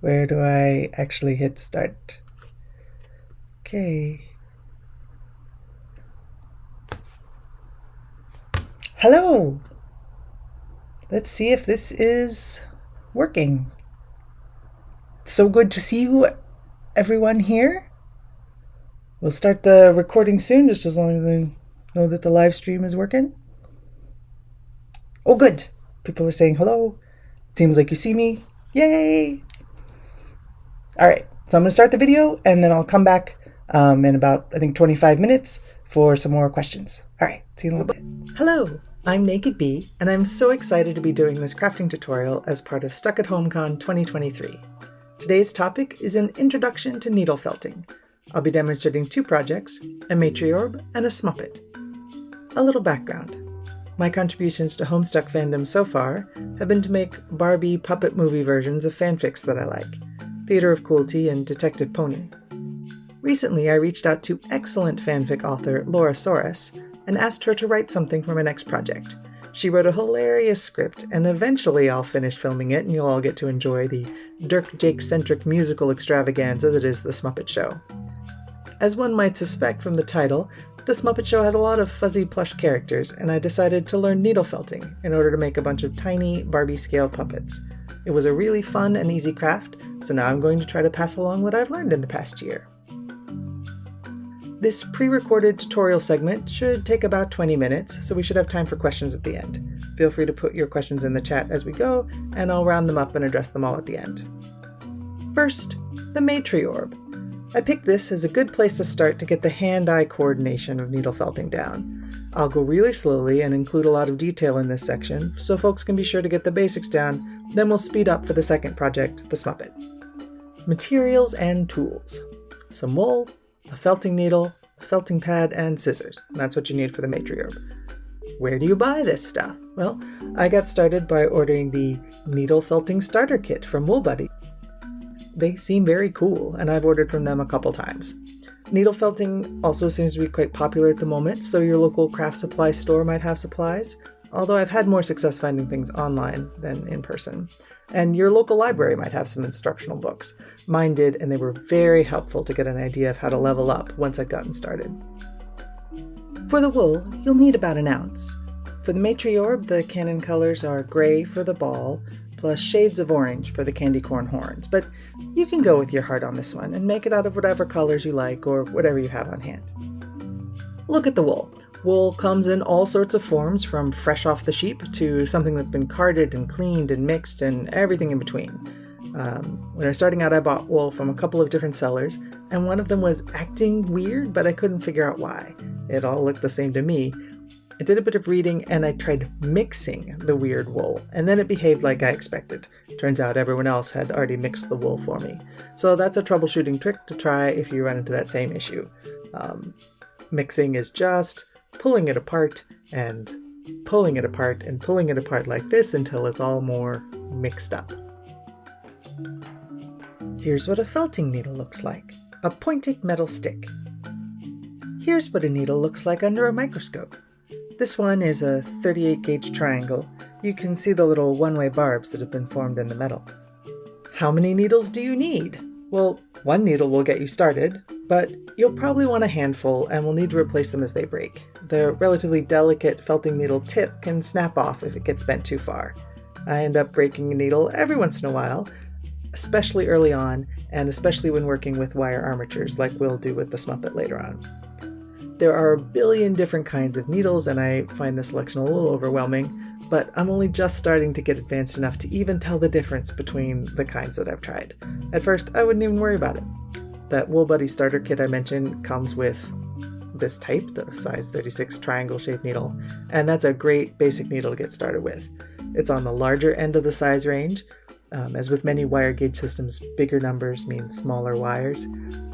Where do I actually hit start? Okay. Hello! Let's see if this is working. It's so good to see you, everyone here. We'll start the recording soon, just as long as I know that the live stream is working. Oh, good. People are saying hello. It seems like you see me. Yay! All right, so I'm going to start the video, and then I'll come back in about, 25 minutes for some more questions. All right, see you in a little bit. Hello, I'm Naked Bee, and I'm so excited to be doing this crafting tutorial as part of SAHCon 2023. Today's topic is an introduction to needle felting. I'll be demonstrating two projects, a matriorb and a Smuppet. A little background. My contributions to Homestuck fandom so far have been to make Barbie puppet movie versions of fanfics that I like, Theater of Cruelty and Detective Pony. Recently, I reached out to excellent fanfic author Laura Soros and asked her to write something for my next project. She wrote a hilarious script, and eventually I'll finish filming it and you'll all get to enjoy the Dirk Jake-centric musical extravaganza that is The Smuppet Show. As one might suspect from the title, The Smuppet Show has a lot of fuzzy plush characters, and I decided to learn needle felting in order to make a bunch of tiny Barbie-scale puppets. It was a really fun and easy craft, so now I'm going to try to pass along what I've learned in the past year. This pre-recorded tutorial segment should take about 20 minutes, so we should have time for questions at the end. Feel free to put your questions in the chat as we go, and I'll round them up and address them all at the end. First, the matriorb. I picked this as a good place to start to get the hand-eye coordination of needle felting down. I'll go really slowly and include a lot of detail in this section, so folks can be sure to get the basics down, then we'll speed up for the second project, the Smuppet. Materials and tools. Some wool, a felting needle, a felting pad, and scissors. That's what you need for the matriorb. Where do you buy this stuff? Well, I got started by ordering the Needle Felting Starter Kit from WoolBuddy. They seem very cool, and I've ordered from them a couple times. Needle felting also seems to be quite popular at the moment, so your local craft supply store might have supplies, although I've had more success finding things online than in person. And your local library might have some instructional books. Mine did, and they were very helpful to get an idea of how to level up once I'd gotten started. For the wool, you'll need about an ounce. For the matriorb, the canon colors are gray for the ball, plus shades of orange for the candy corn horns, but you can go with your heart on this one and make it out of whatever colors you like or whatever you have on hand. Look at the wool. Wool comes in all sorts of forms, from fresh off the sheep to something that's been carded and cleaned and mixed and everything in between. When I was starting out, I bought wool from a couple of different sellers, and one of them was acting weird, but I couldn't figure out why. It all looked the same to me. I did a bit of reading and I tried mixing the weird wool, and then it behaved like I expected. Turns out everyone else had already mixed the wool for me. So that's a troubleshooting trick to try if you run into that same issue. Mixing is just pulling it apart and pulling it apart and pulling it apart like this until it's all more mixed up. Here's what a felting needle looks like. A pointed metal stick. Here's what a needle looks like under a microscope. This one is a 38 gauge triangle. You can see the little one-way barbs that have been formed in the metal. How many needles do you need? Well, one needle will get you started, but you'll probably want a handful and will need to replace them as they break. The relatively delicate felting needle tip can snap off if it gets bent too far. I end up breaking a needle every once in a while, especially early on, and especially when working with wire armatures like we'll do with the Smuppet later on. There are a billion different kinds of needles, and I find the selection a little overwhelming, but I'm only just starting to get advanced enough to even tell the difference between the kinds that I've tried. At first, I wouldn't even worry about it. That WoolBuddy starter kit I mentioned comes with this type, the size 36 triangle-shaped needle, and that's a great basic needle to get started with. It's on the larger end of the size range. As with many wire gauge systems, bigger numbers mean smaller wires.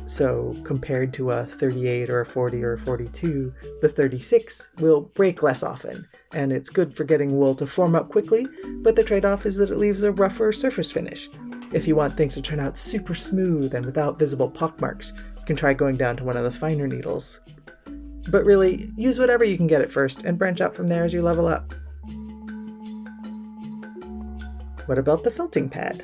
So compared to a 38 or a 40 or a 42, the 36 will break less often, and it's good for getting wool to form up quickly, but the trade-off is that it leaves a rougher surface finish. If you want things to turn out super smooth and without visible pockmarks, you can try going down to one of the finer needles. But really, use whatever you can get at first and branch out from there as you level up. What about the felting pad?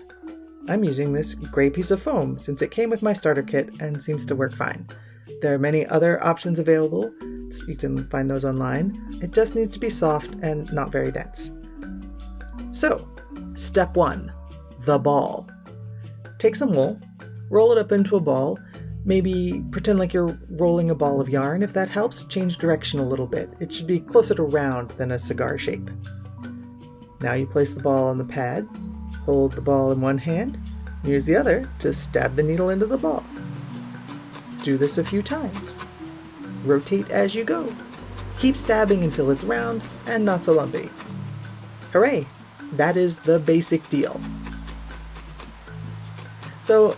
I'm using this gray piece of foam since it came with my starter kit and seems to work fine. There are many other options available. You can find those online. It just needs to be soft and not very dense. So, step 1, the ball. Take some wool, roll it up into a ball. Maybe pretend like you're rolling a ball of yarn. If that helps, change direction a little bit. It should be closer to round than a cigar shape. Now you place the ball on the pad, hold the ball in one hand, use the other to stab the needle into the ball. Do this a few times. Rotate as you go. Keep stabbing until it's round and not so lumpy. Hooray! That is the basic deal. So,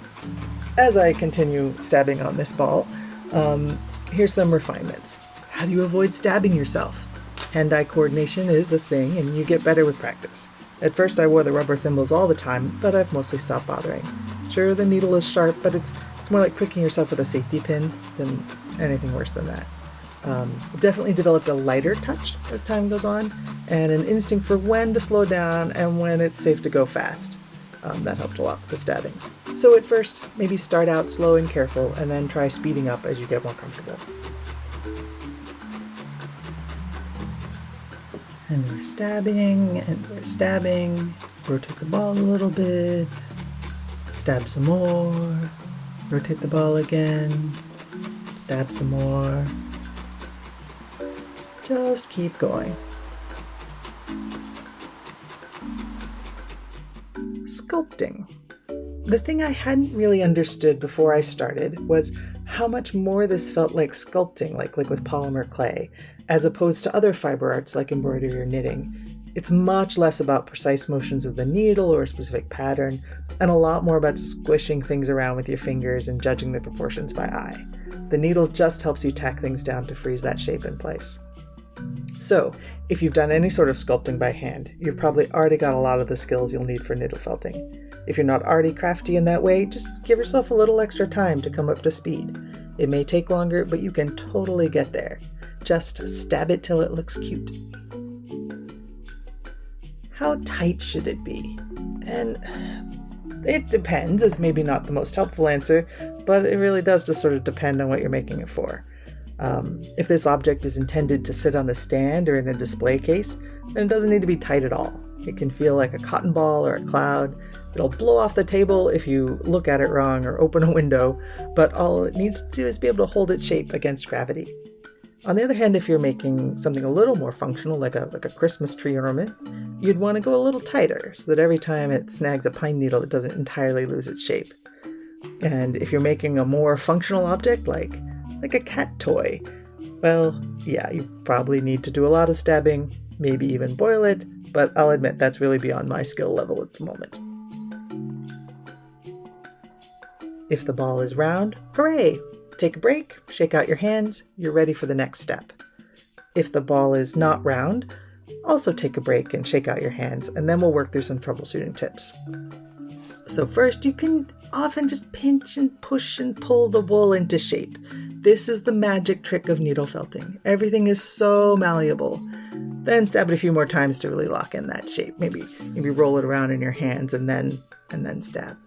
as I continue stabbing on this ball, here's some refinements. How do you avoid stabbing yourself? Hand-eye coordination is a thing, and you get better with practice. At first I wore the rubber thimbles all the time, but I've mostly stopped bothering. Sure, the needle is sharp, but it's more like pricking yourself with a safety pin than anything worse than that. Definitely developed a lighter touch as time goes on, and an instinct for when to slow down and when it's safe to go fast. That helped a lot with the stabbings. So at first, maybe start out slow and careful, and then try speeding up as you get more comfortable. And we're stabbing, rotate the ball a little bit, stab some more, rotate the ball again, stab some more. Just keep going. Sculpting. The thing I hadn't really understood before I started was how much more this felt like sculpting, like with polymer clay, as opposed to other fiber arts like embroidery or knitting. It's much less about precise motions of the needle or a specific pattern, and a lot more about squishing things around with your fingers and judging the proportions by eye. The needle just helps you tack things down to freeze that shape in place. So, if you've done any sort of sculpting by hand, you've probably already got a lot of the skills you'll need for needle felting. If you're not already crafty in that way, just give yourself a little extra time to come up to speed. It may take longer, but you can totally get there. Just stab it till it looks cute. How tight should it be? And it depends is maybe not the most helpful answer, but it really does just sort of depend on what you're making it for. If this object is intended to sit on a stand or in a display case, then it doesn't need to be tight at all. It can feel like a cotton ball or a cloud. It'll blow off the table if you look at it wrong or open a window, but all it needs to do is be able to hold its shape against gravity. On the other hand, if you're making something a little more functional, like a Christmas tree ornament, you'd want to go a little tighter so that every time it snags a pine needle, it doesn't entirely lose its shape. And if you're making a more functional object, like a cat toy, well, yeah, you probably need to do a lot of stabbing, maybe even boil it, but I'll admit that's really beyond my skill level at the moment. If the ball is round, hooray! Take a break, shake out your hands, you're ready for the next step. If the ball is not round, also take a break and shake out your hands, and then we'll work through some troubleshooting tips. So first, you can often just pinch and push and pull the wool into shape. This is the magic trick of needle felting. Everything is so malleable. Then stab it a few more times to really lock in that shape. Maybe roll it around in your hands and then stab.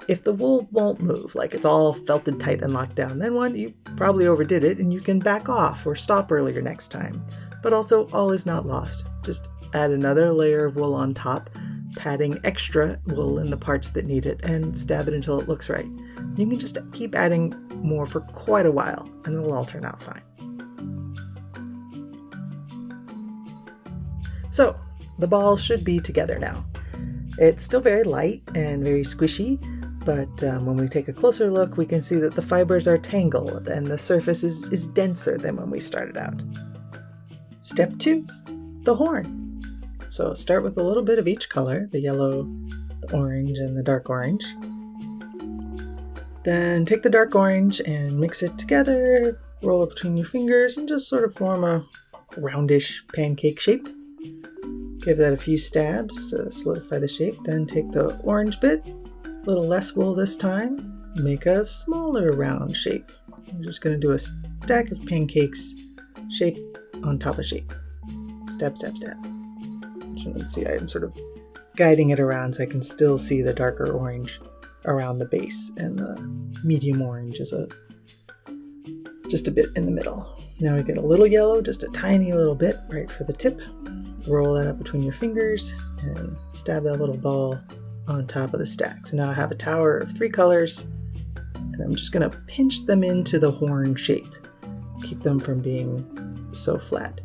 If the wool won't move, like it's all felted tight and locked down, then you probably overdid it and you can back off or stop earlier next time. But also, all is not lost. Just add another layer of wool on top, padding extra wool in the parts that need it, and stab it until it looks right. You can just keep adding more for quite a while, and it'll all turn out fine. So, the ball should be together now. It's still very light and very squishy, but when we take a closer look, we can see that the fibers are tangled and the surface is denser than when we started out. Step 2, the horn. So start with a little bit of each color, the yellow, the orange, and the dark orange. Then take the dark orange and mix it together, roll it between your fingers, and just sort of form a roundish pancake shape. Give that a few stabs to solidify the shape. Then take the orange bit, a little less wool this time, make a smaller round shape. We're just going to do a stack of pancakes, shape on top of shape. Stab, stab, stab. As you can see, I'm sort of guiding it around so I can still see the darker orange around the base, and the medium orange is just a bit in the middle. Now we get a little yellow, just a tiny little bit right for the tip. Roll that up between your fingers and stab that little ball on top of the stack. So now I have a tower of 3 colors, and I'm just going to pinch them into the horn shape. Keep them from being so flat.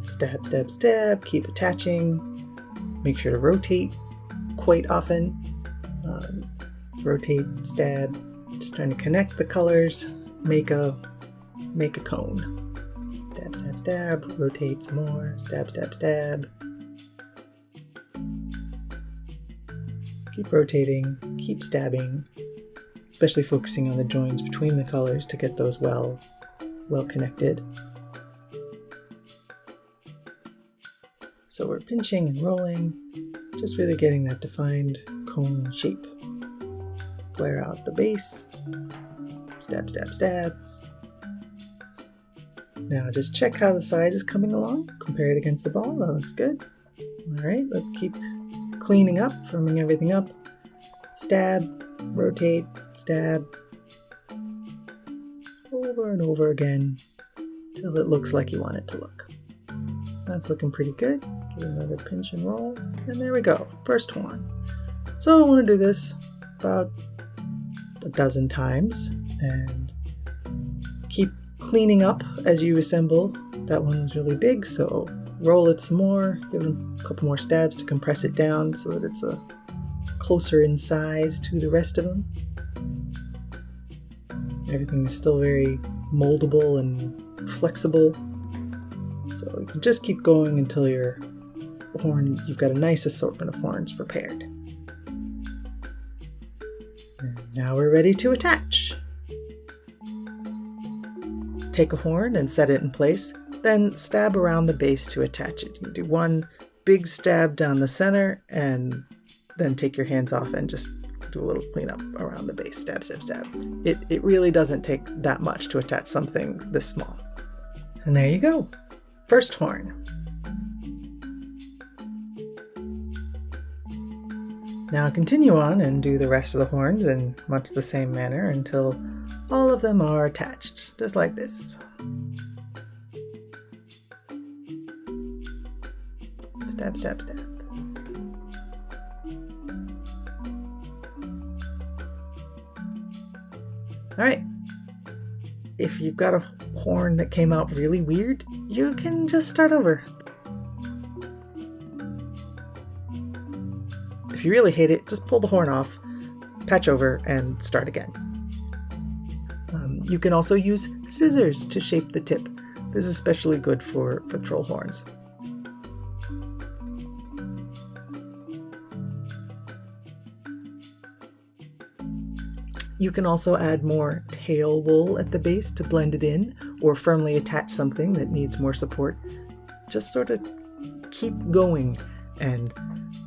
Stab, stab, stab, keep attaching. Make sure to rotate quite often. Rotate, stab, just trying to connect the colors, make a cone. Stab, stab, stab, rotate some more, stab, stab, stab. Keep rotating, keep stabbing, especially focusing on the joins between the colors to get those well connected. So we're pinching and rolling, just really getting that defined cone shape. Flare out the base, stab, stab, stab. Now just check how the size is coming along, compare it against the ball, that looks good. Alright, let's keep cleaning up, firming everything up. Stab, rotate, stab, over and over again, till it looks like you want it to look. That's looking pretty good. Give it another pinch and roll, and there we go, first horn. So I want to do this about a dozen times, and keep cleaning up as you assemble. That one was really big, so roll it some more, give it a couple more stabs to compress it down so that it's closer in size to the rest of them. Everything is still very moldable and flexible, so you can just keep going until you've got a nice assortment of horns prepared. And now we're ready to attach. Take a horn and set it in place, then stab around the base to attach it. You do one big stab down the center, and then take your hands off and just do a little cleanup around the base. Stab, stab, stab. It really doesn't take that much to attach something this small. And there you go. First horn. Now continue on and do the rest of the horns in much the same manner until all of them are attached, just like this. Stab, stab, stab. Alright, if you've got a horn that came out really weird, you can just start over. If you really hate it, just pull the horn off, patch over, and start again. You can also use scissors to shape the tip. This is especially good for troll horns. You can also add more tail wool at the base to blend it in, or firmly attach something that needs more support. Just sort of keep going and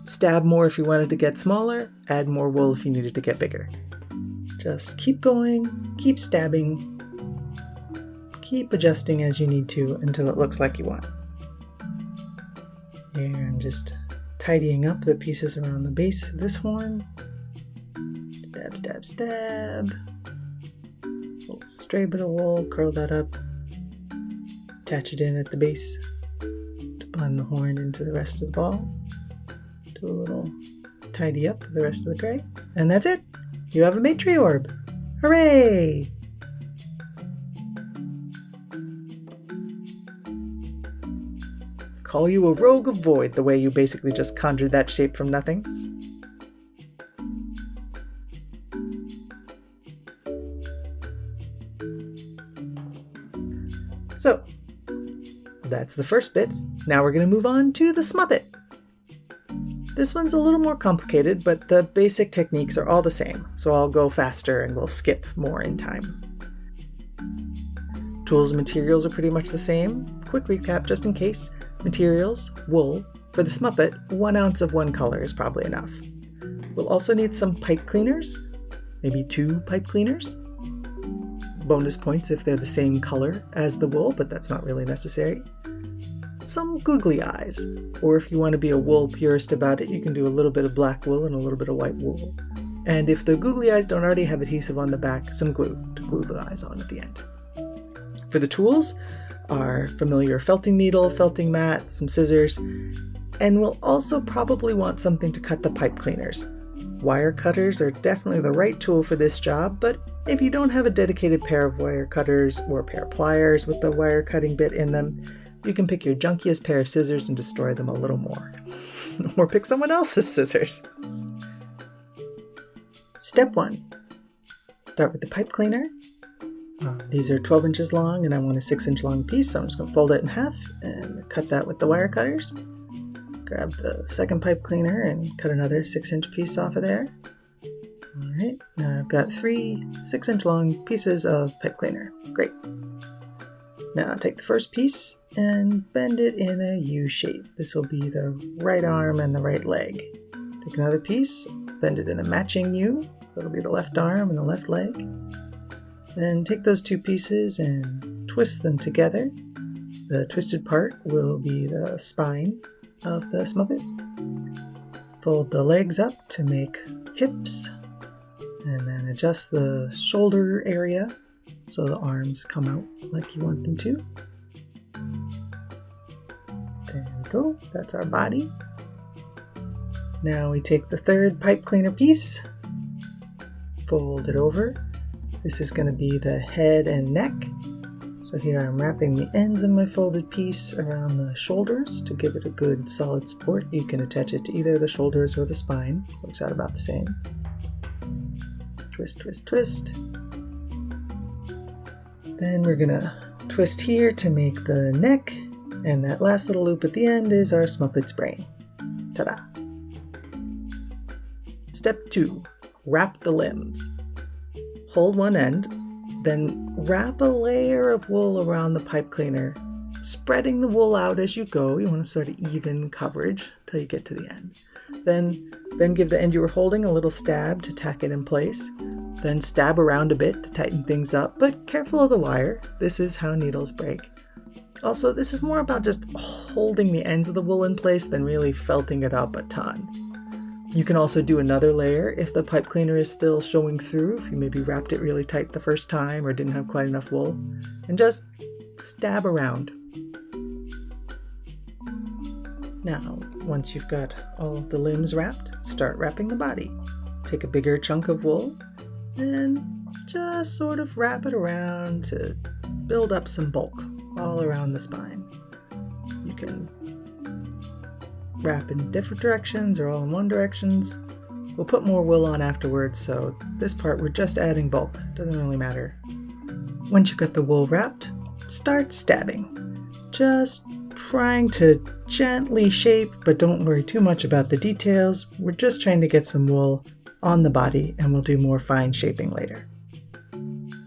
stab more if you wanted to get smaller, add more wool if you needed to get bigger. Just keep going, keep stabbing, keep adjusting as you need to until it looks like you want. Here I'm just tidying up the pieces around the base of this horn. Stab, stab, stab. A stray bit of wool, curl that up, attach it in at the base to blend the horn into the rest of the ball. Do a little tidy up the rest of the gray, and that's it! You have a matriorb! Hooray! Call you a rogue of void, the way you basically just conjured that shape from nothing. So, that's the first bit. Now we're going to move on to the Smuppet. This one's a little more complicated, but the basic techniques are all the same, so I'll go faster and we'll skip more in time. Tools and materials are pretty much the same. Quick recap just in case. Materials, wool. For the Smuppet, 1 ounce of one color is probably enough. We'll also need some pipe cleaners, maybe 2 pipe cleaners. Bonus points if they're the same color as the wool, but that's not really necessary. some googly eyes. Or if you want to be a wool purist about it, you can do a little bit of black wool and a little bit of white wool. And if the googly eyes don't already have adhesive on the back, some glue to glue the eyes on at the end. For the tools, our familiar felting needle, felting mat, some scissors, and we'll also probably want something to cut the pipe cleaners. Wire cutters are definitely the right tool for this job, but if you don't have a dedicated pair of wire cutters or a pair of pliers with the wire cutting bit in them, you can pick your junkiest pair of scissors and destroy them a little more. Or pick someone else's scissors. Step 1. Start with the pipe cleaner. These are 12 inches long and I want a 6-inch long piece, so I'm just going to fold it in half and cut that with the wire cutters. Grab the second pipe cleaner and cut another 6-inch piece off of there. Alright, now I've got 3 6-inch long pieces of pipe cleaner. Great. Now take the first piece and bend it in a U shape. This will be the right arm and the right leg. Take another piece, bend it in a matching U. That'll be the left arm and the left leg. Then take those 2 pieces and twist them together. The twisted part will be the spine of the Smuppet. Fold the legs up to make hips, and then adjust the shoulder area so the arms come out like you want them to. There we go, that's our body. Now we take the third pipe cleaner piece, fold it over. This is going to be the head and neck. So here I'm wrapping the ends of my folded piece around the shoulders to give it a good solid support. You can attach it to either the shoulders or the spine. Works out about the same. Twist, twist, twist. Then we're going to twist here to make the neck, and that last little loop at the end is our Smuppet's brain. Ta-da! Step 2. Wrap the limbs. Hold one end, then wrap a layer of wool around the pipe cleaner, spreading the wool out as you go. You want to sort of even coverage till you get to the end. Then give the end you were holding a little stab to tack it in place. Then stab around a bit to tighten things up, but careful of the wire. This is how needles break. Also, this is more about just holding the ends of the wool in place than really felting it up a ton. You can also do another layer if the pipe cleaner is still showing through, if you maybe wrapped it really tight the first time or didn't have quite enough wool, and just stab around. Now, once you've got all of the limbs wrapped, start wrapping the body. Take a bigger chunk of wool and just sort of wrap it around to build up some bulk all around the spine. You can wrap in different directions or all in one directions. We'll put more wool on afterwards, so this part we're just adding bulk. Doesn't really matter. Once you've got the wool wrapped, start stabbing. Just trying to gently shape, but don't worry too much about the details. We're just trying to get some wool on the body, and we'll do more fine shaping later.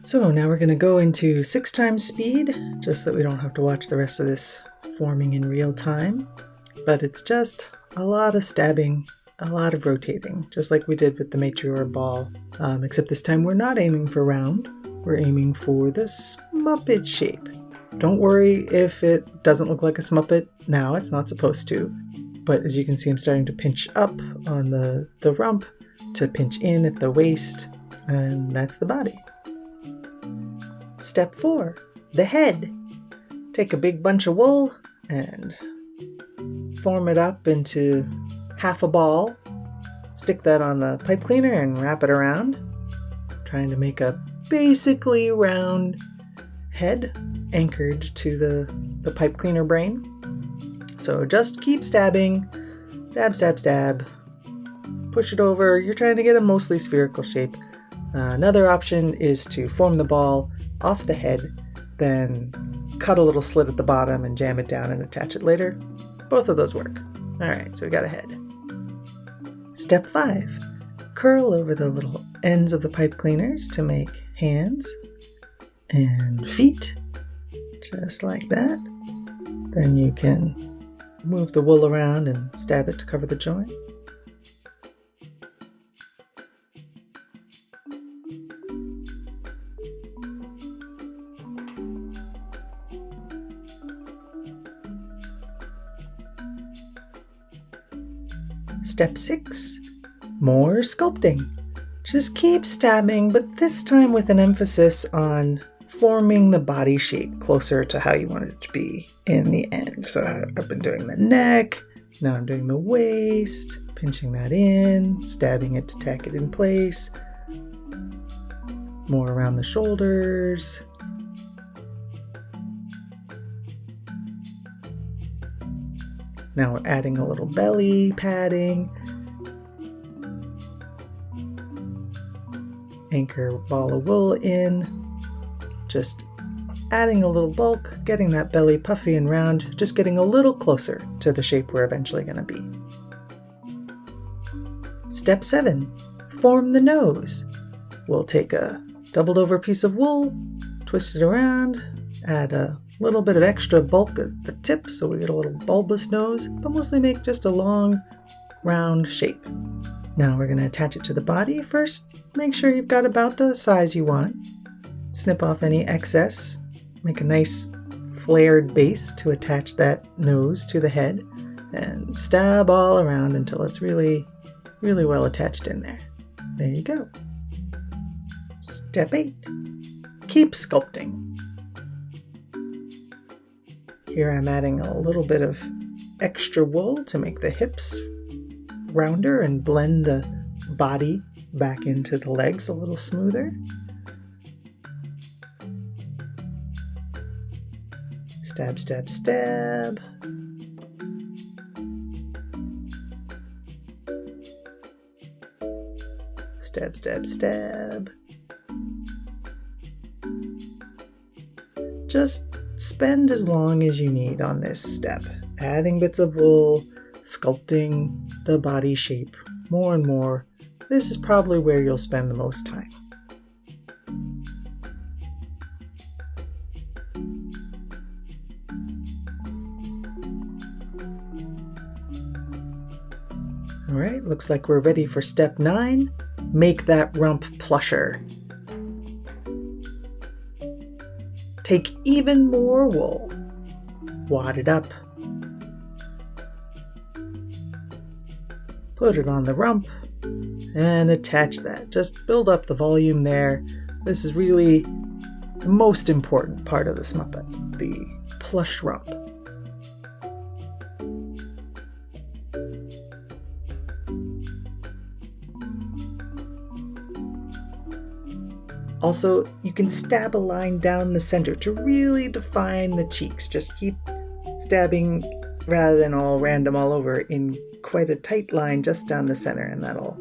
So now we're going to go into 6 times speed, just so that we don't have to watch the rest of this forming in real time. But it's just a lot of stabbing, a lot of rotating, just like we did with the matriorb ball, except this time we're not aiming for round, we're aiming for the Smuppet shape. Don't worry if it doesn't look like a Smuppet now, it's not supposed to, but as you can see I'm starting to pinch up on the rump to pinch in at the waist, and that's the body. Step 4, the head. Take a big bunch of wool and form it up into half a ball. Stick that on the pipe cleaner and wrap it around. Trying to make a basically round head anchored to the pipe cleaner brain. So just keep stabbing. Stab, stab, stab. Push it over. You're trying to get a mostly spherical shape. Another option is to form the ball off the head, then cut a little slit at the bottom and jam it down and attach it later. Both of those work. Alright, so we got a head. Step 5. Curl over the little ends of the pipe cleaners to make hands and feet, just like that. Then you can move the wool around and stab it to cover the joint. Step 6, more sculpting. Just keep stabbing, but this time with an emphasis on forming the body shape closer to how you want it to be in the end. So I've been doing the neck, now I'm doing the waist, pinching that in, stabbing it to tack it in place. More around the shoulders. Now we're adding a little belly padding. Anchor ball of wool in. Just adding a little bulk, getting that belly puffy and round, just getting a little closer to the shape we're eventually going to be. Step 7, form the nose. We'll take a doubled over piece of wool, twist it around, add a little bit of extra bulk at the tip so we get a little bulbous nose, but mostly make just a long, round shape. Now we're going to attach it to the body. First, make sure you've got about the size you want. Snip off any excess. Make a nice flared base to attach that nose to the head, and stab all around until it's really, really well attached in there. There you go. Step 8, keep sculpting. Here I'm adding a little bit of extra wool to make the hips rounder and blend the body back into the legs a little smoother. Stab, stab, stab. Stab, stab, stab. Just spend as long as you need on this step, adding bits of wool, sculpting the body shape more and more. This is probably where you'll spend the most time. All right, looks like we're ready for step 9. Make that rump plusher. Take even more wool, wad it up, put it on the rump, and attach that. Just build up the volume there. This is really the most important part of the Smuppet, the plush rump. Also, you can stab a line down the center to really define the cheeks. Just keep stabbing rather than all random all over in quite a tight line just down the center, and that'll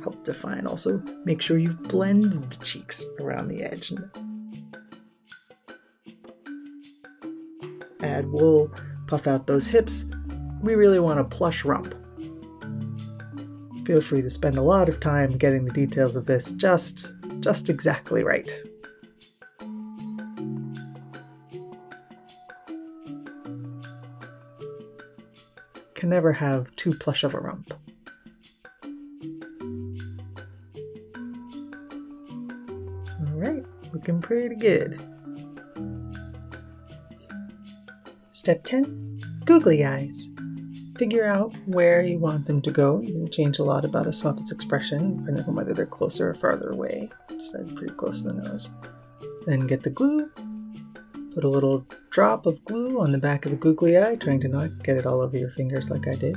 help define. Also, make sure you've blended the cheeks around the edge. Add wool, puff out those hips. We really want a plush rump. Feel free to spend a lot of time getting the details of this just exactly right. Can never have too plush of a rump. All right, looking pretty good. Step 10, googly eyes. Figure out where you want them to go. You can change a lot about a Smuppet's expression, depending on whether they're closer or farther away. Just add pretty close to the nose. Then get the glue. Put a little drop of glue on the back of the googly eye, trying to not get it all over your fingers like I did.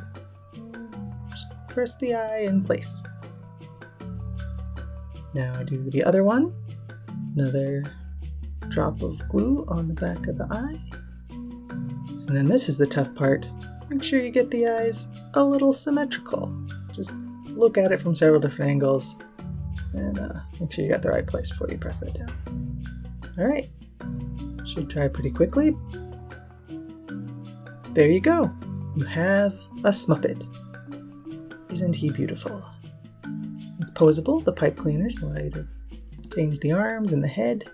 Just press the eye in place. Now I do the other one. Another drop of glue on the back of the eye. And then this is the tough part. Make sure you get the eyes a little symmetrical. Just look at it from several different angles and make sure you got the right place before you press that down. All right, should dry pretty quickly. There you go. You have a Smuppet. Isn't he beautiful? It's posable. The pipe cleaners allow you to change the arms and the head.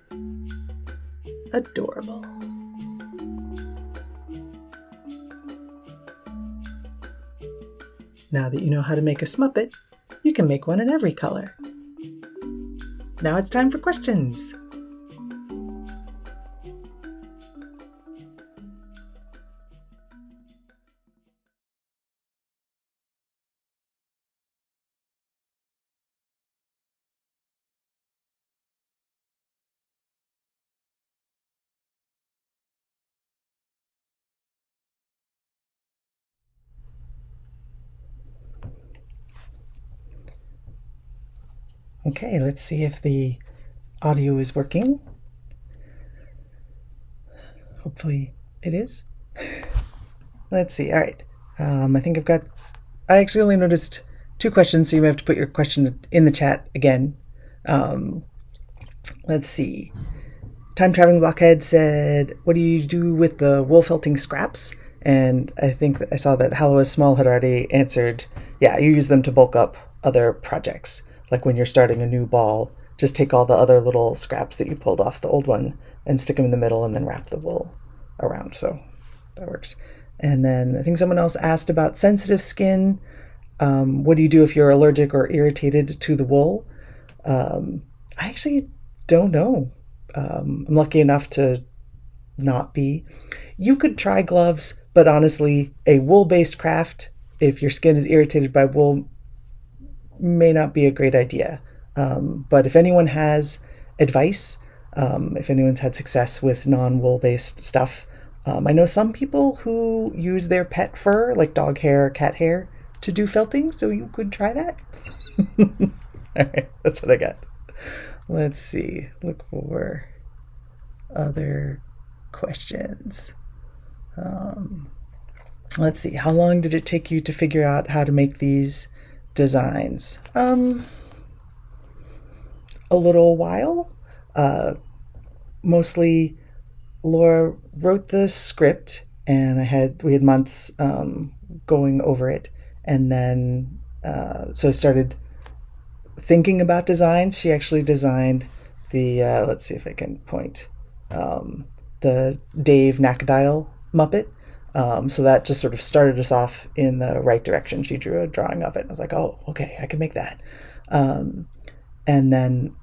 Adorable. Now that you know how to make a Smuppet, you can make one in every color. Now it's time for questions. Okay, let's see if the audio is working. Hopefully it is. Let's see. All right. I think I actually only noticed 2 questions, so you may have to put your question in the chat again. Let's see. Time Traveling Blockhead said, what do you do with the wool felting scraps? And I think I saw that Hallow is Small had already answered, yeah, you use them to bulk up other projects. Like when you're starting a new ball, just take all the other little scraps that you pulled off the old one and stick them in the middle and then wrap the wool around. So that works. And then I think someone else asked about sensitive skin. What do you do if you're allergic or irritated to the wool? I actually don't know. I'm lucky enough to not be. You could try gloves, but honestly, a wool-based craft, if your skin is irritated by wool, may not be a great idea. But if anyone has advice, if anyone's had success with non-wool based stuff, I know some people who use their pet fur, like dog hair or cat hair, to do felting, so you could try that. All right, that's what I got. Let's see, look for other questions. Let's see, how long did it take you to figure out how to make these designs? A little while. Mostly Laura wrote the script and we had months going over it, and then so I started thinking about designs. She actually designed the let's see if I can point, the Dave Nakadile Muppet. So that just sort of started us off in the right direction. She drew a drawing of it. I was like, oh, okay, I can make that. And then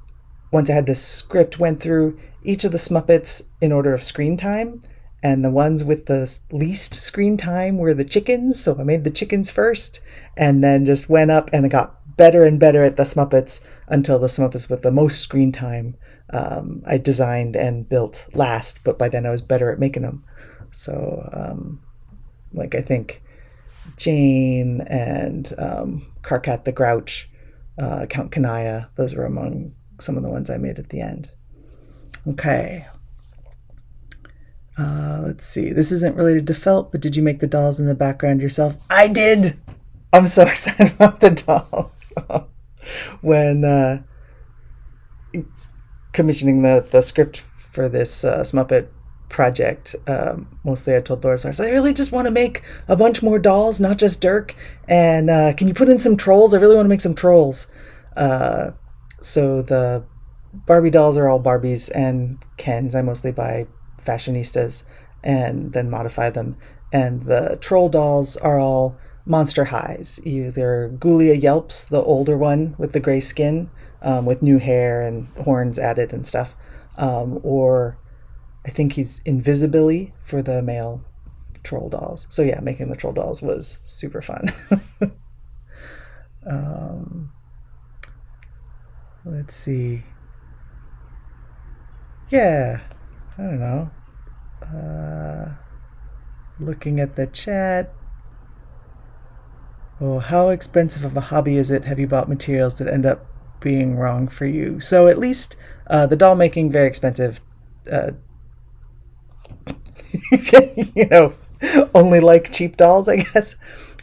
once I had this script, went through each of the Smuppets in order of screen time, and the ones with the least screen time were the chickens. So I made the chickens first, and then just went up and got better and better at the Smuppets until the Smuppets with the most screen time I designed and built last, but by then I was better at making them. So like I think Jane and Carcat the Grouch, Count Kanaya, those were among some of the ones I made at the end. Okay. Let's see. This isn't related to felt, but did you make the dolls in the background yourself? I did! I'm so excited about the dolls. When commissioning the script for this Smuppet project, mostly I told Laura, I was like, I really just want to make a bunch more dolls, not just Dirk, and can you put in some trolls? I really want to make some trolls. So the Barbie dolls are all Barbies and Kens. I mostly buy fashionistas and then modify them. And the troll dolls are all Monster Highs. Either Ghoulia Yelps, the older one with the gray skin, with new hair and horns added and stuff, or I think he's Invisibility for the male troll dolls. So yeah, making the troll dolls was super fun. Let's see. Yeah, I don't know. Looking at the chat. Oh, how expensive of a hobby is it? Have you bought materials that end up being wrong for you? So at least the doll making, very expensive. You know, only like cheap dolls, I guess.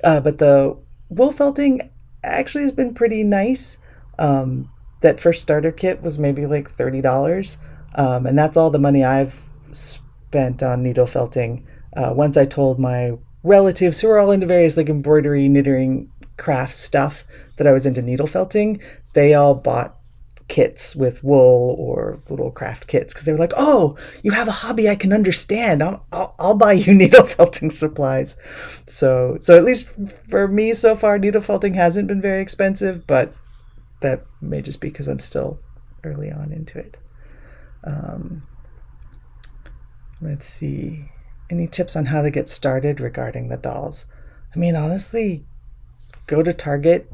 But the wool felting actually has been pretty nice. That first starter kit was maybe like $30. And that's all the money I've spent on needle felting. Once I told my relatives who are all into various like embroidery, knitting, craft stuff that I was into needle felting, they all bought kits with wool or little craft kits because they were like, oh, you have a hobby I can understand. I'll buy you needle felting supplies. So at least for me so far, needle felting hasn't been very expensive, but that may just be because I'm still early on into it. Let's see. Any tips on how to get started regarding the dolls? I mean, honestly, go to Target,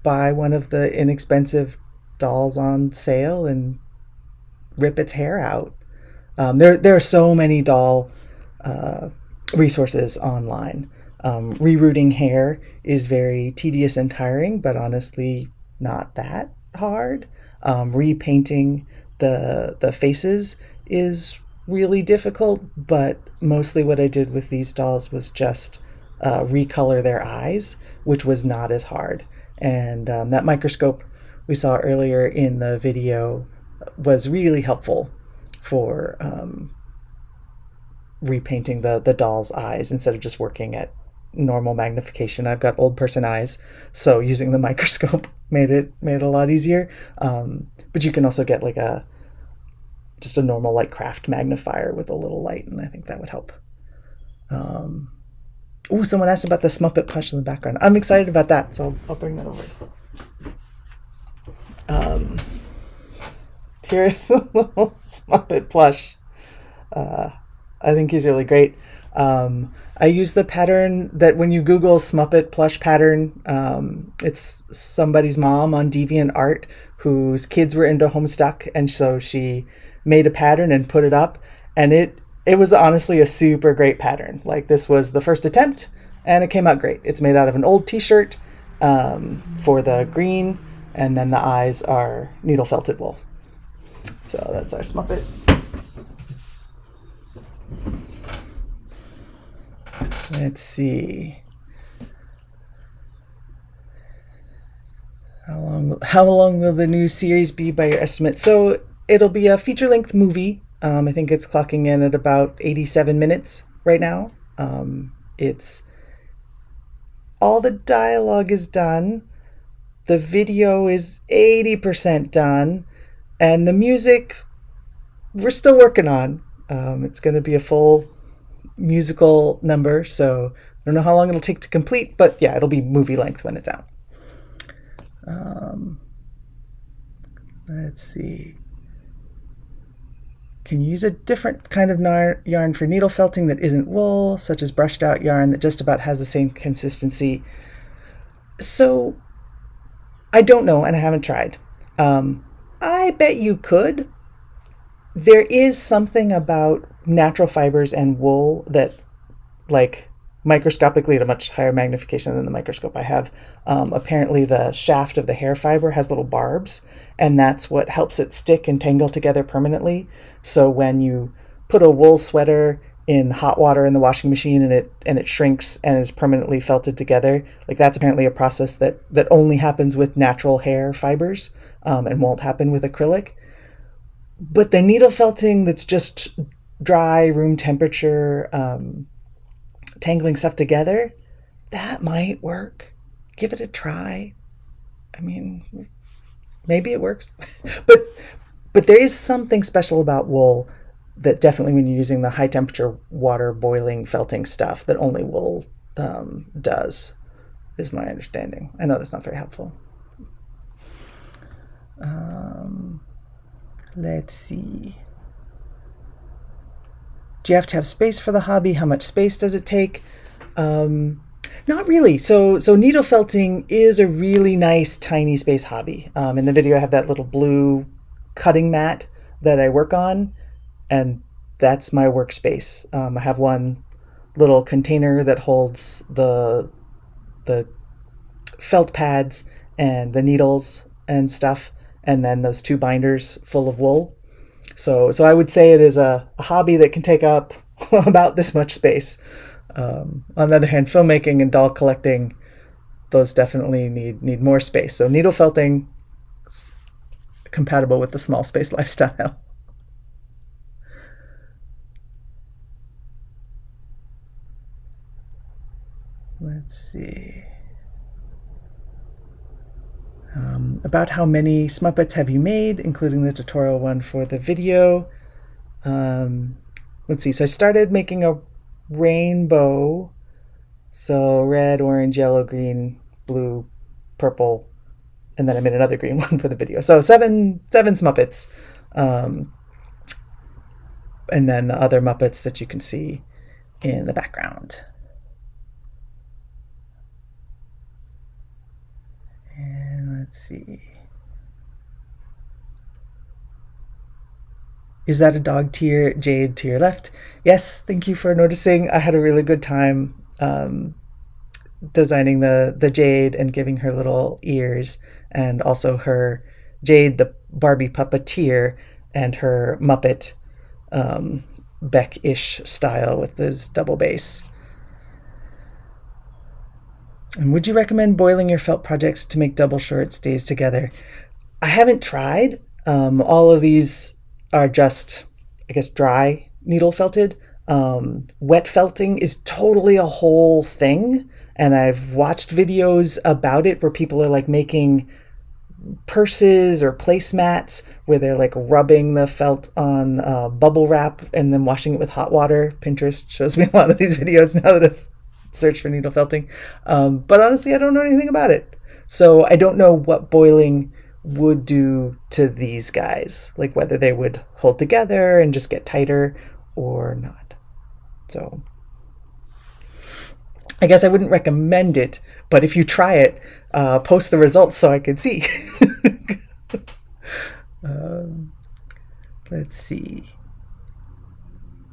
buy one of the inexpensive dolls on sale, and rip its hair out. There are so many doll resources online. Rerouting hair is very tedious and tiring, but honestly, not that. hard. Repainting the faces is really difficult, but mostly what I did with these dolls was just recolor their eyes, which was not as hard. And that microscope we saw earlier in the video was really helpful for repainting the doll's eyes instead of just working at normal magnification. I've got old person eyes, so using the microscope made it a lot easier. But you can also get like just a normal like craft magnifier with a little light, and I think that would help. Oh, someone asked about the Smuppet plush in the background. I'm excited about that, so I'll bring that over. Here's a little Smuppet plush. I think he's really great. I use the pattern that when you Google Smuppet plush pattern, it's somebody's mom on DeviantArt whose kids were into Homestuck, and so she made a pattern and put it up, and it was honestly a super great pattern. Like, this was the first attempt, and it came out great. It's made out of an old t-shirt for the green, and then the eyes are needle felted wool. So that's our Smuppet. Let's see. How long will the new series be by your estimate? So it'll be a feature-length movie. I think it's clocking in at about 87 minutes right now. It's all the dialogue is done. The video is 80% done. And the music, we're still working on. It's going to be a full musical number, so I don't know how long it'll take to complete, but yeah, it'll be movie length when it's out. Let's see. Can you use a different kind of yarn for needle felting that isn't wool, such as brushed out yarn that just about has the same consistency? So I don't know, and I haven't tried. I bet you could. There is something about natural fibers and wool that, like, microscopically at a much higher magnification than the microscope I have, apparently the shaft of the hair fiber has little barbs, and that's what helps it stick and tangle together permanently. So when you put a wool sweater in hot water in the washing machine and it shrinks and is permanently felted together, like, that's apparently a process that only happens with natural hair fibers and won't happen with acrylic. But the needle felting that's just dry, room temperature, tangling stuff together, that might work. Give it a try. I mean, maybe it works. but there is something special about wool that definitely, when you're using the high temperature water boiling felting stuff, that only wool does, is my understanding. I know that's not very helpful. Let's see. Do you have to have space for the hobby? How much space does it take? Not really. So needle felting is a really nice tiny space hobby. In the video I have that little blue cutting mat that I work on, and that's my workspace. I have one little container that holds the felt pads and the needles and stuff, and then those two binders full of wool. So I would say it is a hobby that can take up about this much space. On the other hand, filmmaking and doll collecting, those definitely need more space. So needle felting is compatible with the small space lifestyle. Let's see. About how many Smuppets have you made, including the tutorial one for the video? Let's see. So I started making a rainbow. So red, orange, yellow, green, blue, purple, and then I made another green one for the video. So seven Smuppets. And then the other Muppets that you can see in the background. And let's see. Is that a dog tier, Jade, to your left? Yes, thank you for noticing. I had a really good time designing the Jade and giving her little ears, and also her Jade, the Barbie puppeteer, and her Muppet Beck-ish style with his double bass. And would you recommend boiling your felt projects to make double short stays together? I haven't tried. All of these are just, I guess, dry needle felted. Wet felting is totally a whole thing. And I've watched videos about it where people are like making purses or placemats where they're like rubbing the felt on bubble wrap and then washing it with hot water. Pinterest shows me a lot of these videos now that I've searched for needle felting. But honestly, I don't know anything about it. So I don't know what boiling would do to these guys, like whether they would hold together and just get tighter or not. So I guess I wouldn't recommend it, but if you try it, post the results so I can see. Let's see.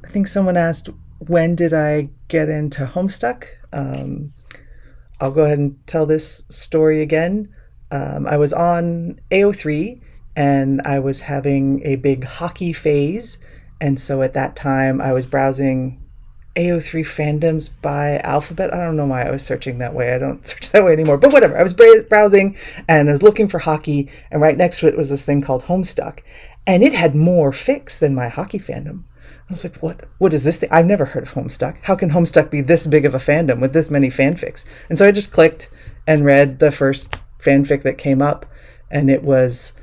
I think someone asked, when did I get into Homestuck? I'll go ahead and tell this story again. I was on AO3 and I was having a big hockey phase. And so at that time I was browsing AO3 fandoms by alphabet. I don't know why I was searching that way. I don't search that way anymore, but whatever. I was browsing and I was looking for hockey, and right next to it was this thing called Homestuck, and it had more fics than my hockey fandom. I was like, what is this thing? I've never heard of Homestuck. How can Homestuck be this big of a fandom with this many fanfics? And so I just clicked and read the first fanfic that came up, and it was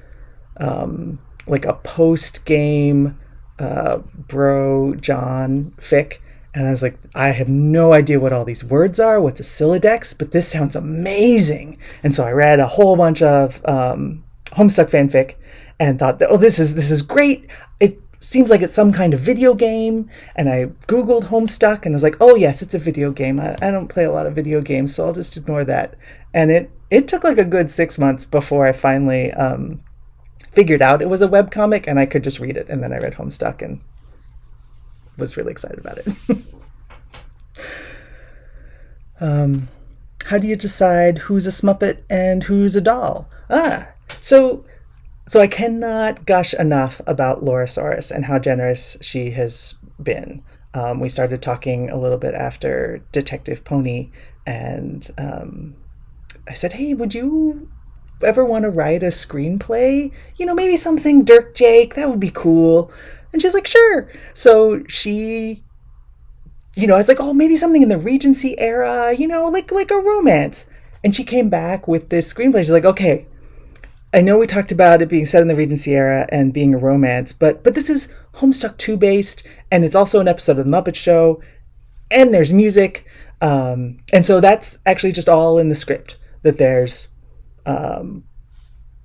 like a post-game Bro John fic. And I was like, I have no idea what all these words are, what's a Sylladex, but this sounds amazing. And so I read a whole bunch of Homestuck fanfic and thought, oh, this is great. It seems like it's some kind of video game. And I Googled Homestuck and I was like, oh yes, it's a video game. I don't play a lot of video games, so I'll just ignore that. And it took like a good 6 months before I finally figured out it was a webcomic and I could just read it. And then I read Homestuck and was really excited about it. How do you decide who's a Smuppet and who's a doll? So I cannot gush enough about Laurasaurus and how generous she has been. We started talking a little bit after Detective Pony, and I said, hey, would you ever want to write a screenplay? Maybe something Dirk Jake, that would be cool. And she's like, sure. So she, I was like, oh, maybe something in the Regency era, like a romance. And she came back with this screenplay. She's like, okay, I know we talked about it being set in the Regency era and being a romance, but this is Homestuck 2 based, and it's also an episode of The Muppet Show, and there's music. And so that's actually just all in the script, that there's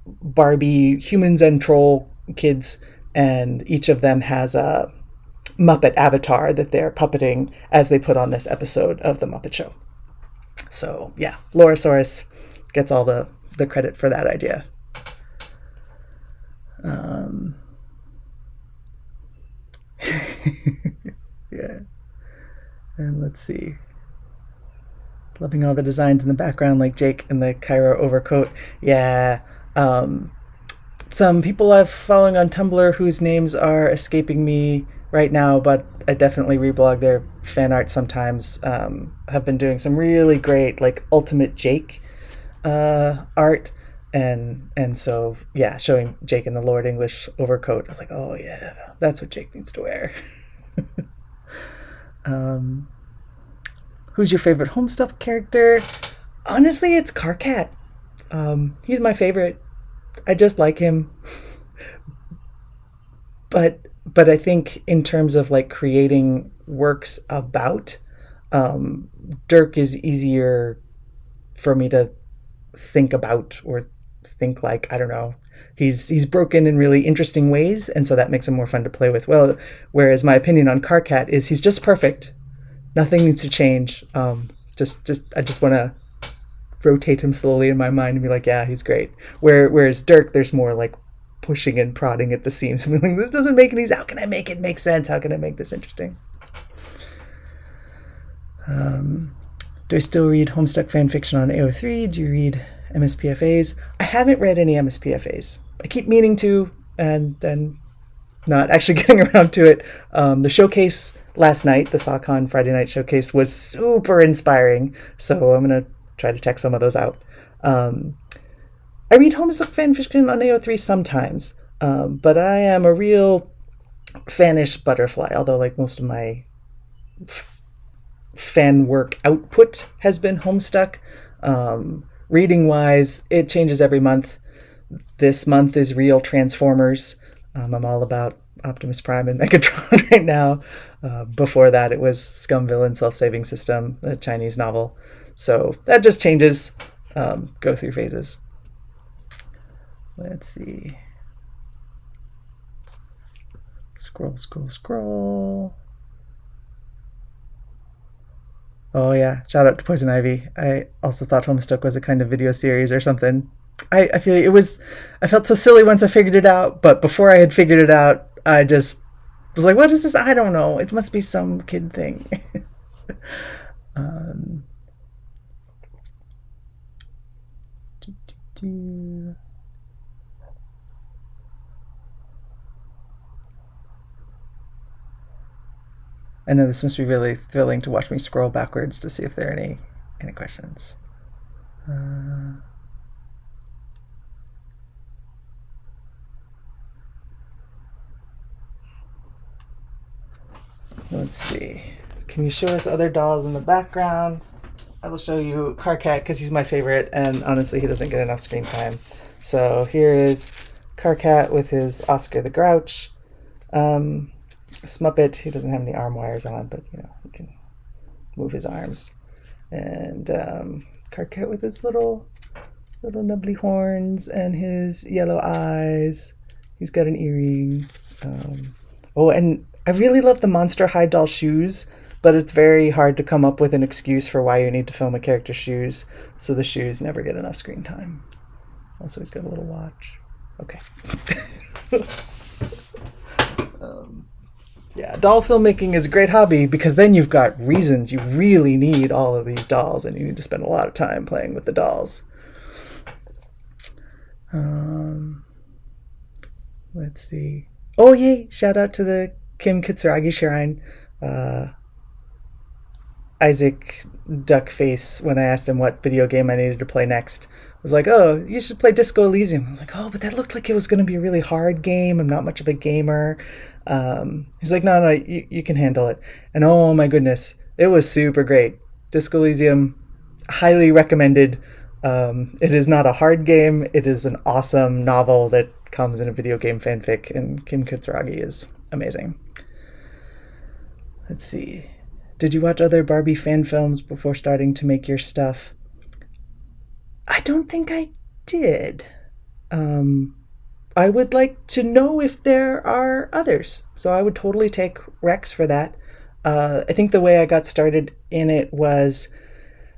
Barbie humans and troll kids, and each of them has a Muppet avatar that they're puppeting as they put on this episode of The Muppet Show. So yeah, Laurasaurus gets all the credit for that idea. Yeah. And let's see. Loving all the designs in the background, like Jake in the Cairo overcoat. Yeah. Some people I've following on Tumblr whose names are escaping me right now, but I definitely reblog their fan art sometimes, have been doing some really great, like, Ultimate Jake art. And so, yeah, showing Jake in the Lord English overcoat, I was like, oh, yeah, that's what Jake needs to wear. Who's your favorite Homestuck character? Honestly, it's Carcat. He's my favorite. I just like him. But I think in terms of like creating works about, Dirk is easier for me to think about or think like, I don't know. He's broken in really interesting ways, and so that makes him more fun to play with. Well, whereas my opinion on Carcat is he's just perfect. Nothing needs to change. I just want to rotate him slowly in my mind and be like, yeah, he's great. Whereas Dirk, there's more like pushing and prodding at the seams. I'm like, this doesn't make any sense. How can I make it make sense? How can I make this interesting? Do I still read Homestuck fan fiction on AO3? Do you read MSPFAs. I haven't read any MSPFAs. I keep meaning to, and then not actually getting around to it. The showcase last night, the SAHCon Friday night showcase, was super inspiring, so I'm going to try to check some of those out. I read Homestuck fanfiction on AO3 sometimes, but I am a real fanish butterfly, although like most of my fan work output has been Homestuck. Reading wise, it changes every month. This month is Real Transformers. I'm all about Optimus Prime and Megatron right now. Before that, it was Scum Villain Self-Saving System, a Chinese novel. So that just changes, go through phases. Let's see. Scroll. Oh yeah, shout out to Poison Ivy. I also thought Homestuck was a kind of video series or something. I feel I felt so silly once I figured it out, but before I had figured it out, I just was like, what is this? I don't know. It must be some kid thing. I know this must be really thrilling to watch me scroll backwards to see if there are any questions. Let's see. Can you show us other dolls in the background? I will show you Carcat because he's my favorite, and honestly, he doesn't get enough screen time. So here is Carcat with his Oscar the Grouch. Smuppet, he doesn't have any arm wires on, but you know, he can move his arms. And Carcat with his little nubbly horns and his yellow eyes. He's got an earring. Oh, and I really love the Monster High doll shoes, but it's very hard to come up with an excuse for why you need to film a character's shoes, so the shoes never get enough screen time. Also, he's got a little watch. Okay. Yeah, doll filmmaking is a great hobby because then you've got reasons you really need all of these dolls and you need to spend a lot of time playing with the dolls. Let's see. Oh, yay! Shout out to the Kim Kitsuragi Shrine. Isaac Duckface, when I asked him what video game I needed to play next, was like, oh, you should play Disco Elysium. I was like, oh, but that looked like it was going to be a really hard game. I'm not much of a gamer. He's like, no, you can handle it. And oh my goodness, it was super great. Disco Elysium, highly recommended. It is not a hard game. It is an awesome novel that comes in a video game fanfic, and Kim Kitsuragi is amazing. Let's see. Did you watch other Barbie fan films before starting to make your stuff? I don't think I did. I would like to know if there are others. So I would totally take Rex for that. I think the way I got started in it was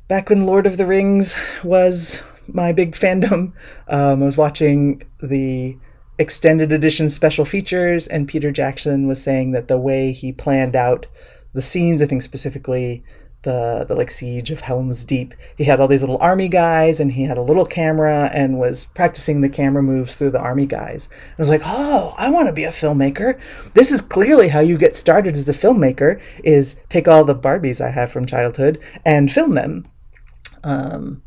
back when Lord of the Rings was my big fandom. I was watching the extended edition special features, and Peter Jackson was saying that the way he planned out the scenes, I think specifically the like siege of Helm's Deep, he had all these little army guys and he had a little camera and was practicing the camera moves through the army guys. I was like, oh, I want to be a filmmaker. This is clearly how you get started as a filmmaker, is take all the Barbies I have from childhood and film them. And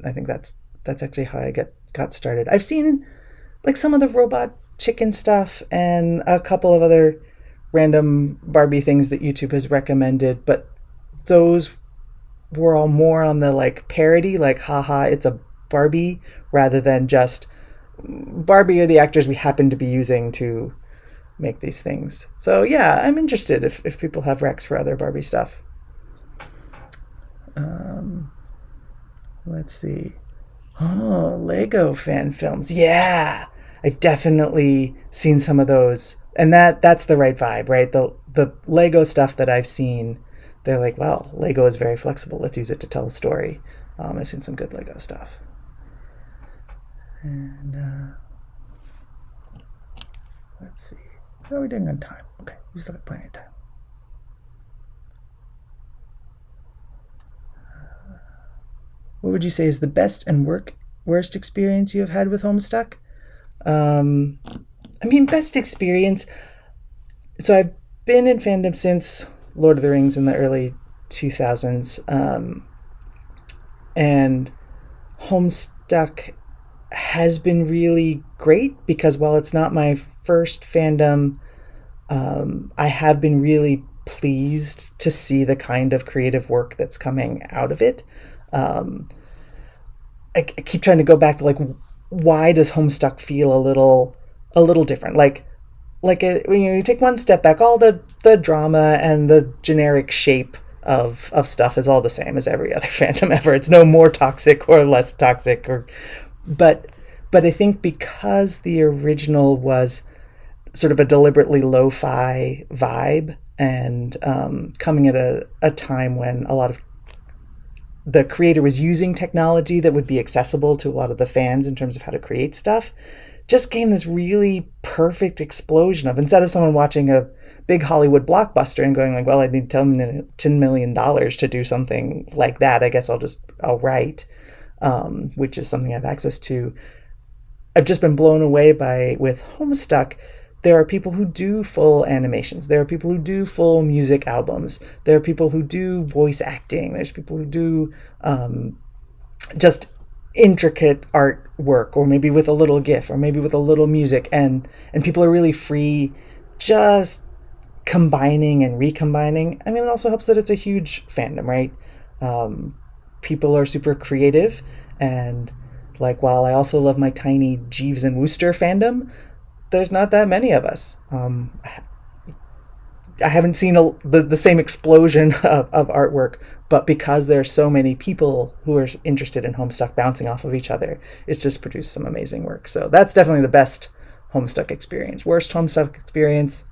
I think that's actually how I got started. I've seen like some of the robot chicken stuff and a couple of other random Barbie things that YouTube has recommended, but those were all more on the like parody, like haha, it's a Barbie, rather than just Barbie are the actors we happen to be using to make these things. So yeah, I'm interested if people have recs for other Barbie stuff. Let's see. Oh, Lego fan films. Yeah, I've definitely seen some of those. And that's the right vibe, right? The Lego stuff that I've seen, they're like, well, Lego is very flexible. Let's use it to tell a story. I've seen some good Lego stuff. And let's see. How are we doing on time? Okay, we still got plenty of time. What would you say is the best and worst experience you have had with Homestuck? Best experience. So I've been in fandom since Lord of the Rings in the early 2000s. And Homestuck has been really great because while it's not my first fandom, I have been really pleased to see the kind of creative work that's coming out of it. I keep trying to go back to why does Homestuck feel a little different? When you take one step back, all the drama and the generic shape of stuff is all the same as every other fandom ever. It's no more toxic or less toxic, but I think because the original was sort of a deliberately lo-fi vibe and coming at a time when a lot of the creator was using technology that would be accessible to a lot of the fans in terms of how to create stuff, just came this really perfect explosion of, instead of someone watching a big Hollywood blockbuster and going well, I need $10 million to do something like that. I guess I'll write, which is something I have access to. I've just been blown away with Homestuck. There are people who do full animations. There are people who do full music albums. There are people who do voice acting. There's people who do just intricate artwork, or maybe with a little GIF, or maybe with a little music. And people are really free just combining and recombining. It also helps that it's a huge fandom, right? People are super creative. And while I also love my tiny Jeeves and Wooster fandom, there's not that many of us. I haven't seen the same explosion of artwork, but because there's so many people who are interested in Homestuck bouncing off of each other, it's just produced some amazing work. So that's definitely the best Homestuck experience. Worst Homestuck experience,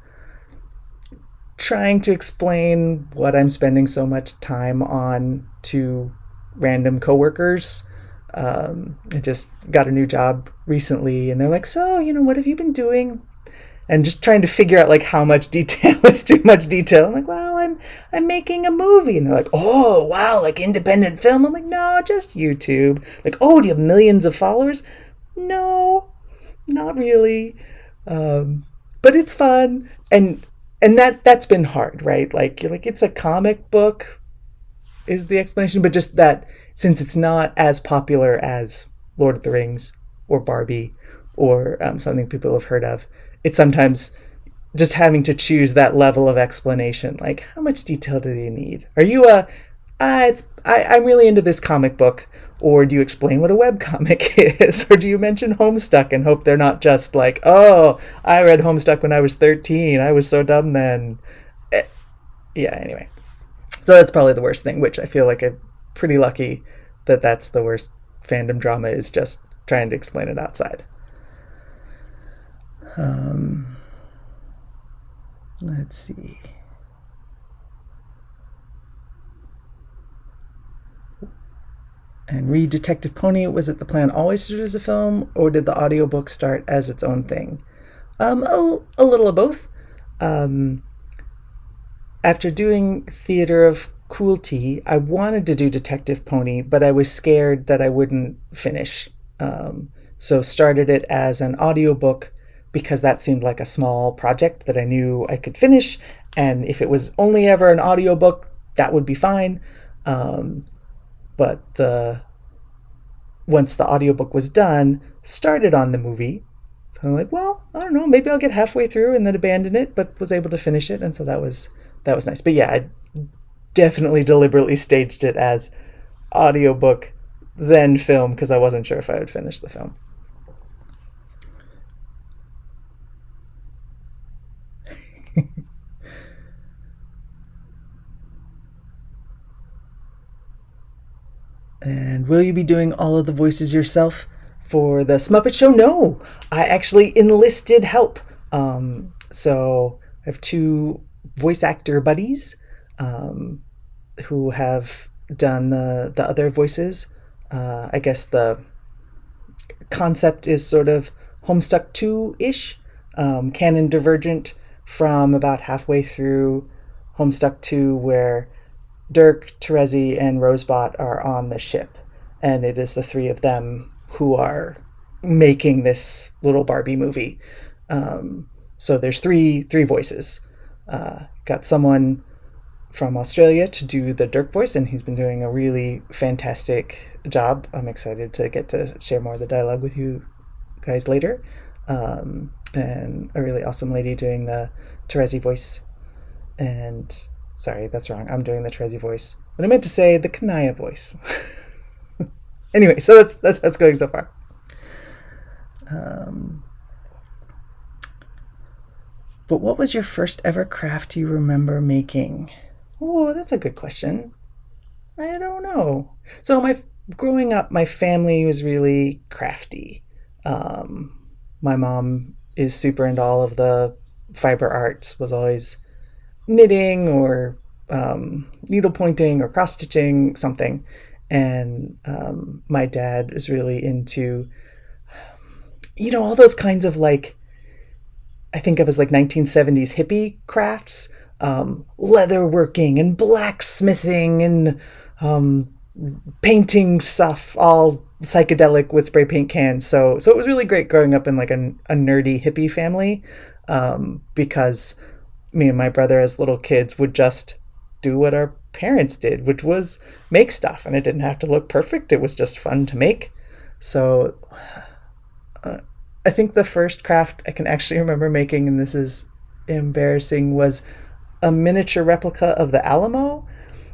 trying to explain what I'm spending so much time on to random coworkers. I just got a new job recently and they're like, so, what have you been doing? And just trying to figure out how much detail is too much detail. I'm like, well, I'm making a movie. And they're like, oh, wow, independent film? I'm like, no, just YouTube. Oh, do you have millions of followers? No, not really. But it's fun. And that's been hard, right? You're like, it's a comic book is the explanation, but just that since it's not as popular as Lord of the Rings or Barbie or something people have heard of, it's sometimes just having to choose that level of explanation. How much detail do you need? Are you I'm really into this comic book, or do you explain what a webcomic is? Or do you mention Homestuck and hope they're not just oh, I read Homestuck when I was 13. I was so dumb then. Yeah, anyway. So that's probably the worst thing, which I feel like I'm pretty lucky that that's the worst fandom drama, is just trying to explain it outside. Let's see. And read Detective Pony. Was it the plan always to do as a film, or did the audiobook start as its own thing? A little of both. After doing Theater of Cruelty, I wanted to do Detective Pony, but I was scared that I wouldn't finish. So started it as an audiobook because that seemed like a small project that I knew I could finish. And if it was only ever an audiobook, that would be fine. But once the audiobook was done, started on the movie. I'm like, well, I don't know, maybe I'll get halfway through and then abandon it, but was able to finish it. And so that was nice. But yeah, I definitely deliberately staged it as audiobook, then film, because I wasn't sure if I would finish the film. And will you be doing all of the voices yourself for the Smuppet show? No, I actually enlisted help. So I have two voice actor buddies who have done the other voices. I guess the concept is sort of Homestuck 2-ish, canon divergent from about halfway through Homestuck 2, where Dirk, Terezi, and Rosebot are on the ship. and it is the three of them who are making this little Barbie movie. So there's three voices. Got someone from Australia to do the Dirk voice, and he's been doing a really fantastic job. I'm excited to get to share more of the dialogue with you guys later. And a really awesome lady doing the Terezi voice. And sorry, that's wrong. I'm doing the Terezi voice. But I meant to say the Kanaya voice. Anyway, so that's how it's going so far. But what was your first ever craft you remember making? Oh, that's a good question. I don't know. So growing up, my family was really crafty. My mom is super into all of the fiber arts, was always knitting or needle pointing or cross stitching, something. And my dad is really into, all those kinds of I think of as 1970s hippie crafts, leather working and blacksmithing and painting stuff, all psychedelic with spray paint cans. So it was really great growing up in a nerdy hippie family, because me and my brother as little kids would just do what our parents did, which was make stuff, and it didn't have to look perfect. It was just fun to make. So I think the first craft I can actually remember making, and this is embarrassing, was a miniature replica of the Alamo.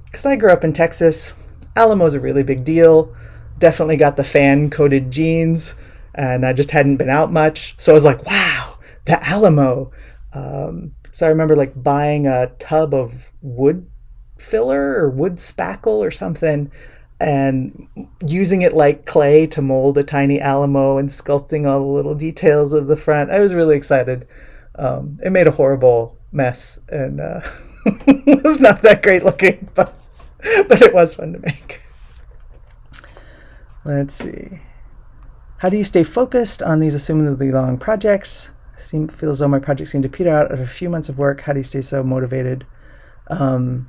Because I grew up in Texas. Alamo's a really big deal. Definitely got the fan-coated jeans, and I just hadn't been out much. So I was like, wow, the Alamo. So I remember buying a tub of wood filler or wood spackle or something, and using it like clay to mold a tiny Alamo and sculpting all the little details of the front. I was really excited. It made a horrible mess, and it was not that great looking, but it was fun to make. Let's see. How do you stay focused on these assumedly long projects? Feels as though my projects seem to peter out after a few months of work. How do you stay so motivated? I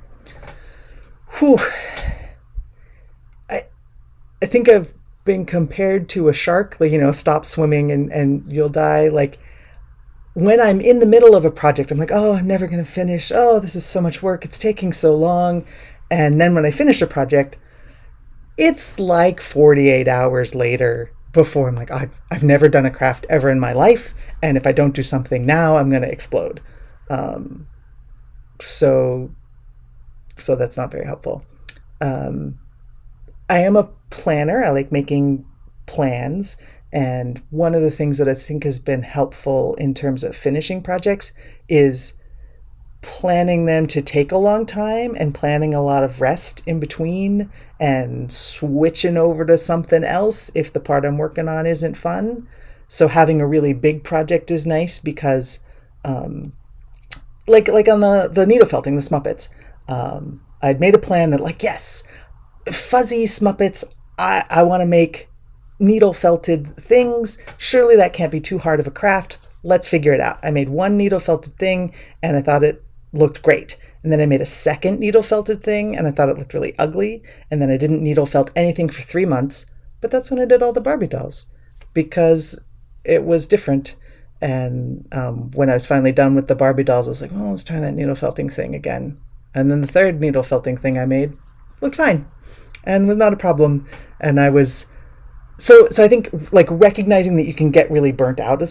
think I've been compared to a shark, stop swimming and you'll die. When I'm in the middle of a project, I'm like, oh, I'm never going to finish. Oh, this is so much work. It's taking so long. And then when I finish a project, it's 48 hours later before I'm like, I've never done a craft ever in my life. And if I don't do something now, I'm going to explode. So that's not very helpful. I am a planner. I like making plans. And one of the things that I think has been helpful in terms of finishing projects is planning them to take a long time and planning a lot of rest in between and switching over to something else if the part I'm working on isn't fun. So having a really big project is nice because like on the needle felting, the Smuppets, I'd made a plan that yes, fuzzy Smuppets, I want to make needle felted things. Surely that can't be too hard of a craft. Let's figure it out. I made one needle felted thing and I thought it looked great. And then I made a second needle felted thing and I thought it looked really ugly. And then I didn't needle felt anything for 3 months. But that's when I did all the Barbie dolls because it was different. And when I was finally done with the Barbie dolls, I was like, let's try that needle felting thing again. And then the third needle felting thing I made looked fine and was not a problem. And I was so I think recognizing that you can get really burnt out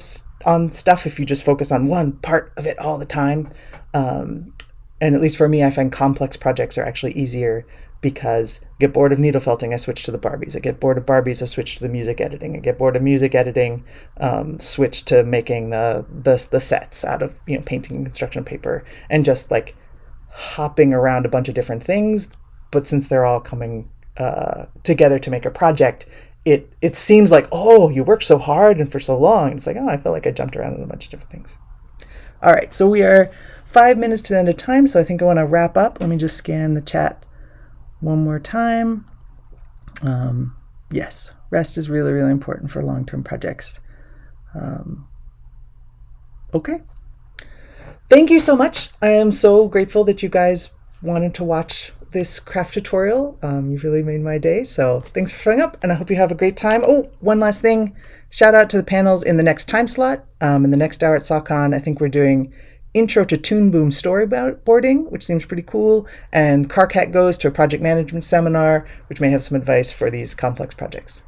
on stuff if you just focus on one part of it all the time. And at least for me, I find complex projects are actually easier because I get bored of needle felting, I switch to the Barbies. I get bored of Barbies, I switch to the music editing. I get bored of music editing, switch to making the sets out of painting construction paper and just hopping around a bunch of different things. But since they're all coming together to make a project, it seems like, oh, you worked so hard and for so long. It's like, oh, I felt like I jumped around in a bunch of different things. All right, so we are 5 minutes to the end of time, so I think I want to wrap up. Let me just scan the chat one more time. Yes, rest is really, really important for long-term projects. Okay. Thank you so much. I am so grateful that you guys wanted to watch this craft tutorial. You've really made my day, so thanks for showing up, and I hope you have a great time. Oh, one last thing. Shout out to the panels in the next time slot. In the next hour at SAHCon, I think we're doing Intro to Toon Boom storyboarding, which seems pretty cool, and Carcat goes to a project management seminar, which may have some advice for these complex projects.